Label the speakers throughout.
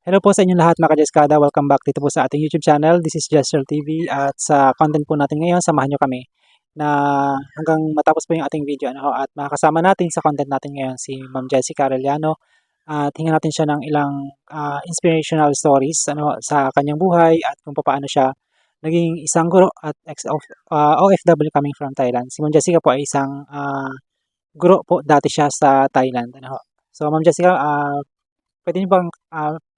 Speaker 1: Hello po sa inyong lahat mga ka-Jeskada. Welcome back dito po sa ating YouTube channel. This is Jester TV at sa content po natin ngayon, samahan nyo kami na hanggang matapos po yung ating video at makakasama natin sa content natin ngayon si Ma'am Jessica Arellano at hingan natin siya ng ilang inspirational stories sa kanyang buhay at kung paano siya naging isang guro at OFW coming from Thailand. Si Ma'am Jessica po ay isang guro po dati siya sa Thailand. So Ma'am Jessica,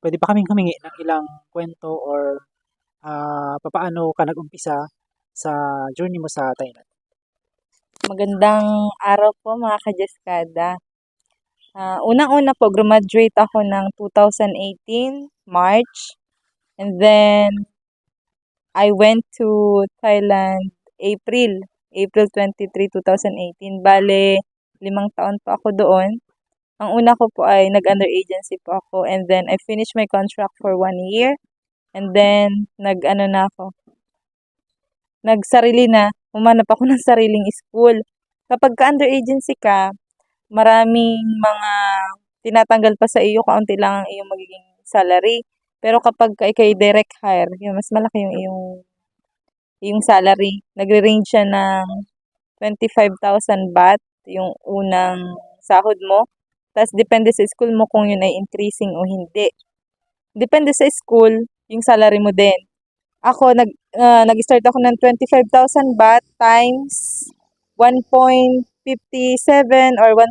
Speaker 1: pwede ba kaming humingi ng ilang kwento or papaano ka nag-umpisa sa journey mo sa Thailand?
Speaker 2: Magandang araw po mga ka-Jeskada. Unang-una po, graduate ako ng 2018, March. And then, I went to Thailand April 23, 2018. Bale, 5 taon po ako doon. Ang una ko po ay nag-under agency po ako. And then, I finished my contract for 1 year. And then, nagsarili na. Humanap ako ng sariling school. Kapag ka-under agency ka, maraming mga tinatanggal pa sa iyo, kaunti lang ang iyong magiging salary. Pero kapag ikay direct hire, yun, mas malaki yung iyong salary. Nagre-range siya ng 25,000 baht, yung unang sahod mo. Tapos, depende sa school mo kung yun ay increasing o hindi. Depende sa school, yung salary mo din. Ako, nag-start ako ng 25,000 baht times 1.57 or 1.6,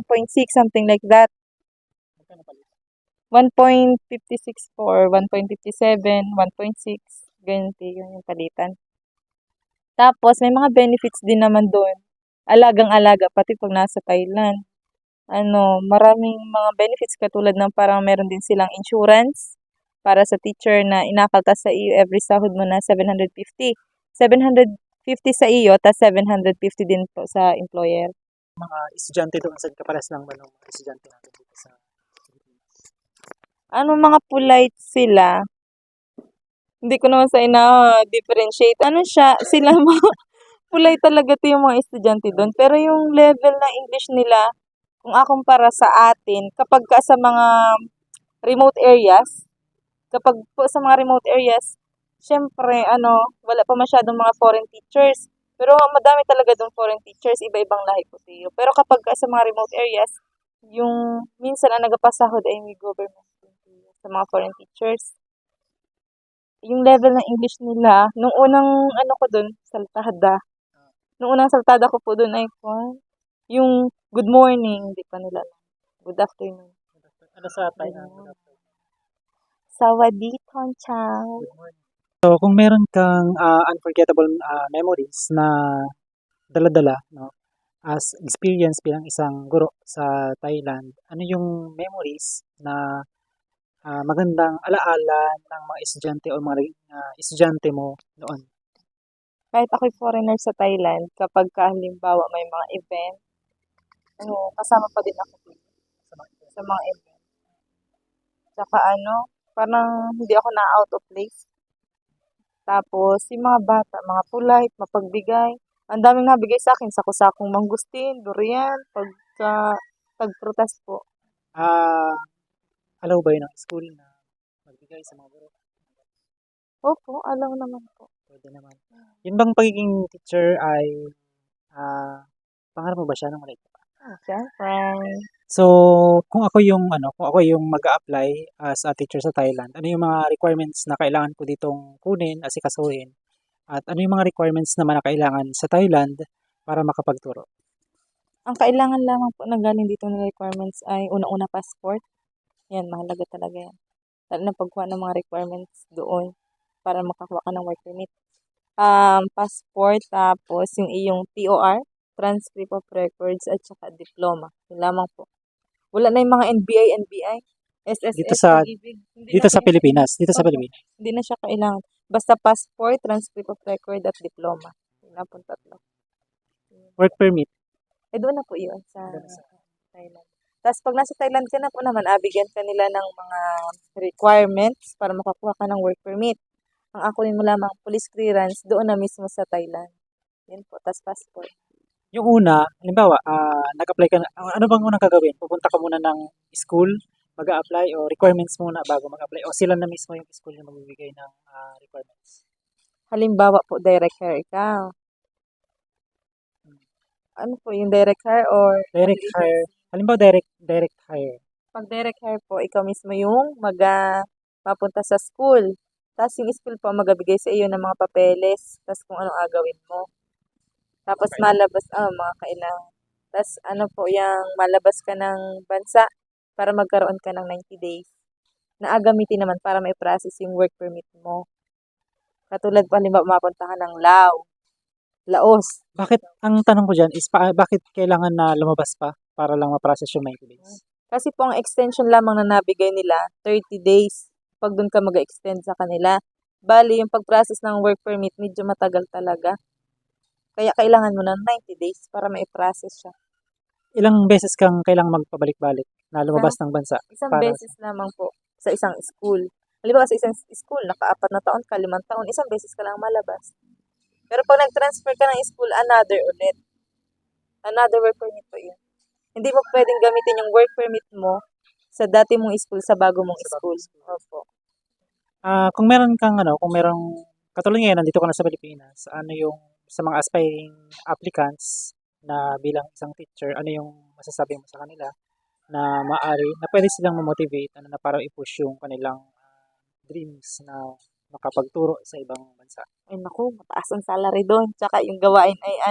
Speaker 2: something like that. 1.56 or 1.57, 1.6, ganyan yun yung palitan. Tapos, may mga benefits din naman doon. Alagang-alaga, pati pag nasa Thailand. Maraming mga benefits katulad ng parang meron din silang insurance para sa teacher na inakaltas sa iyo every sahod mo na 750. 750 sa iyo, tas 750 din po sa employer.
Speaker 1: Mga estudyante doon, saan ka pares lang ba ng mga estudyante natin dito sa
Speaker 2: Mga polite sila. Hindi ko naman sa ina-differentiate. Sila mga polite talaga to yung mga estudyante doon. Pero yung level ng English nila, kung akumpara sa atin, kapag ka sa mga remote areas, syempre, wala pa masyadong mga foreign teachers. Pero madami talaga doon foreign teachers, iba-ibang lahi po siyo. Pero kapag sa mga remote areas, yung minsan ang nagapasahod ay may government sa mga foreign teachers. Yung level ng English nila, nung unang saltada ko po doon ay yung good morning, hindi pa nila alam. Good afternoon.
Speaker 1: ano sa Thailand?
Speaker 2: Sawadee Tonchao.
Speaker 1: So kung meron kang unforgettable memories na dala-dala as experience bilang isang guro sa Thailand, ano yung memories na magandang alaala ng mga estudyante o mga estudyante mo noon?
Speaker 2: Kahit ako'y foreigner sa Thailand, kapag halimbawa may mga event, kasama pa din ako sa mga event. Tsaka parang hindi ako na-out of place. Tapos, yung mga bata, mga polite, mapagbigay. Ang daming nabigay sa akin, sako-sakong mangustin, durian, pagprutas po.
Speaker 1: Allow ba yun ng school na magbigay sa mga guro?
Speaker 2: Opo, alam naman po.
Speaker 1: Pwede naman. Yun bang pagiging teacher ay pangarap mo ba siya nung maliit pa?
Speaker 2: Siyempre.
Speaker 1: So, kung ako yung mag-a-apply as a teacher sa Thailand, ano yung mga requirements na kailangan ko ditong kunin, asikasuhin? At ano yung mga requirements naman na kailangan sa Thailand para makapagturo?
Speaker 2: Ang kailangan lamang po na galing dito na requirements ay unang-una passport. Yan, mahalaga talaga yan. Lalo na pagkuha ng mga requirements doon para makakuha ka ng work permit. Passport, tapos yung iyong TOR, transcript of records, at saka diploma. Yun lamang po. Wala na yung mga NBI, SSS,
Speaker 1: Dito sa Pilipinas.
Speaker 2: Hindi na siya kailangan. Basta passport, transcript of record, at diploma. Yun na po tatlo.
Speaker 1: Work permit.
Speaker 2: Doon na po yun sa Thailand. Tapos pag nasa Thailand ka na po naman, bigyan ka nila ng mga requirements para makakuha ka ng work permit. Ang ako mo lamang police clearance doon na mismo sa Thailand. Yan po, tas passport.
Speaker 1: Yung una, halimbawa, nag-apply ka na, ano bang unang gagawin? Pupunta ka muna ng school mag-a-apply o requirements muna bago mag-apply o sila na mismo yung school yung magbibigay ng requirements?
Speaker 2: Halimbawa po, direct hire ikaw. Ano po yung direct hire or
Speaker 1: Direct
Speaker 2: under
Speaker 1: hire.
Speaker 2: agency?
Speaker 1: Halimbawa, direct hire.
Speaker 2: Pag direct hire po, ikaw mismo yung mapunta sa school. Tapos yung school po magabigay sa iyo ng mga papeles, tapos kung anong agawin mo. Tapos malabas, mga kailangan. Tapos ano po, yung malabas ka ng bansa para magkaroon ka ng 90 days na agamitin naman para may process yung work permit mo. Katulad po, halimbawa, mapunta ka ng Laos.
Speaker 1: Bakit, ang tanong ko dyan is, bakit kailangan na lumabas pa para lang ma-process yung 90 days?
Speaker 2: Kasi po ang extension lamang na nabigay nila, 30 days. Pag doon ka mag-extend sa kanila. Bali, yung pag-process ng work permit, medyo matagal talaga. Kaya kailangan mo ng 90 days para ma-process siya.
Speaker 1: Ilang beses kang kailangang magpabalik-balik na lumabas ng bansa?
Speaker 2: Isang
Speaker 1: Para
Speaker 2: beses lamang po sa isang school. Halimbawa sa isang school, naka-4 na taon ka, 5 taon, isang beses ka lang malabas. Pero pag nag-transfer ka ng school, another ulit. Another work permit po yun. Hindi mo pwedeng gamitin yung work permit mo sa dati mong school sa bago mong school. Opo.
Speaker 1: kung meron kang kung merong katulad ngayon nandito ka na sa Pilipinas, ano yung sa mga aspiring applicants na bilang isang teacher, ano yung masasabi mo sa kanila na maaari na pwede silang ma-motivate na para i-push yung kanilang dreams na makapagturo sa ibang bansa?
Speaker 2: Ay naku, mataas ang salary doon. Tsaka yung gawain ay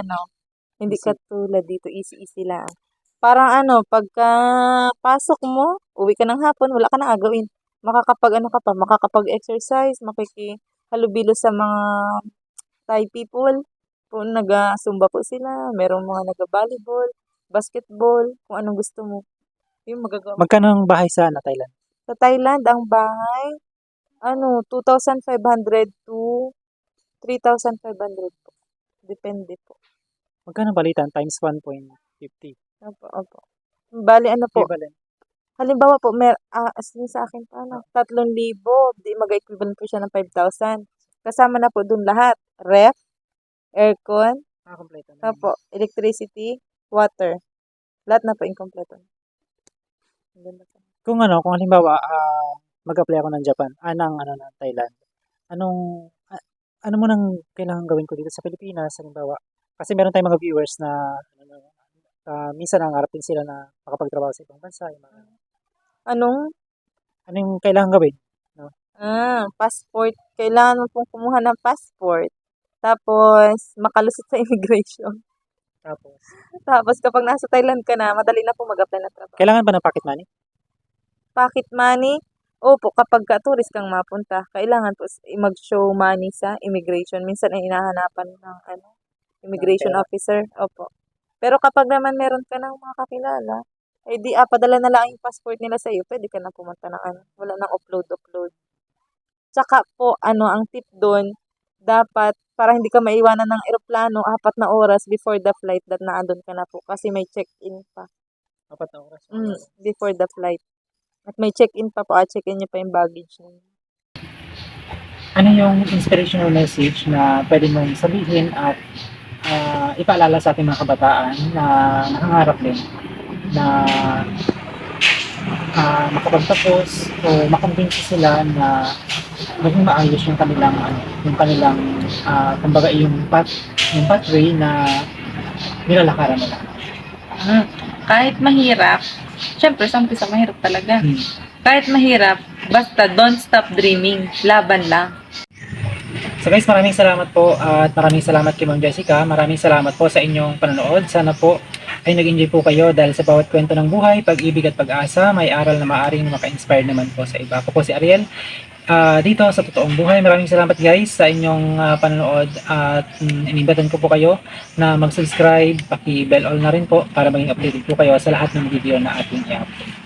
Speaker 2: hindi
Speaker 1: Easy.
Speaker 2: katulad dito, easy-easy lang. Parang pagka pasok mo, uwi ka ng hapon, wala ka na agawin. Makakapag-exercise, makikihalubilo sa mga Thai people. Kung naga-zumba po sila, merong mga naga-volleyball, basketball, kung anong gusto mo. Yung magagawa.
Speaker 1: Magkano ang bahay sa Thailand?
Speaker 2: Sa Thailand, ang bahay, 2,500 to 3,500 po. Depende po.
Speaker 1: Magkano balitan times 1.50?
Speaker 2: Opo. Bali, po,
Speaker 1: Equivalent.
Speaker 2: halimbawa po, as in sa akin pa, 3,000, di mag-equivalent po siya ng 5,000. Kasama na po dun lahat. Ref, aircon,
Speaker 1: Kompleto na.
Speaker 2: po, electricity, water. Lahat na po inkompleto.
Speaker 1: Kung halimbawa, mag-apply ako ng Japan, ng Thailand, ano mo nang kailangan gawin ko dito sa Pilipinas, halimbawa, kasi meron tayong mga viewers na minsan nangarap din sila na makapagtrabaho sa ibang bansa.
Speaker 2: Anong?
Speaker 1: Ano yung kailangan gawin?
Speaker 2: Passport. Kailangan mo pong kumuha ng passport. Tapos, makalusot sa immigration. Tapos, kapag nasa Thailand ka na, madali na po mag-apply ng trabaho.
Speaker 1: Kailangan ba ng pocket money?
Speaker 2: Pocket money? Opo, kapag ka-tourist kang mapunta, kailangan po mag-show money sa immigration. Minsan ay hinahanapan ng immigration officer. Opo. Pero kapag naman meron ka ng mga kakilala, ay di padala na lang yung passport nila sa iyo, pwede ka na pumunta ng wala nang upload. Tsaka po, ang tip doon, dapat, para hindi ka maiwanan ng eroplano, 4 na oras before the flight that naandun ka na po. Kasi may check-in pa.
Speaker 1: 4 na oras?
Speaker 2: Before the flight. At may check-in pa po, check-in nyo pa yung baggage nyo.
Speaker 1: Ano yung inspirational message na pwede mong sabihin at ipaalala sa ating mga kabataan na nangangarap din na makapagtapos o makumbinsi sila na maging maayos yung kanilang kumbaga yung pathway na nilalakaran nila?
Speaker 2: Kahit mahirap, syempre sa umpisa mahirap talaga. Kahit mahirap, basta don't stop dreaming, laban lang.
Speaker 1: So guys, maraming salamat po at maraming salamat kay Ma'am Jessica. Maraming salamat po sa inyong panonood. Sana po ay nag-enjoy po kayo dahil sa bawat kwento ng buhay, pag-ibig at pag-asa, may aral na maaring maka-inspire naman po sa iba. Ako po si Ariel dito sa Totoong Buhay. Maraming salamat guys sa inyong panonood at inimbatan ko po kayo na mag-subscribe, paki-bell all na rin po para maging updated po kayo sa lahat ng video na ating i-upload.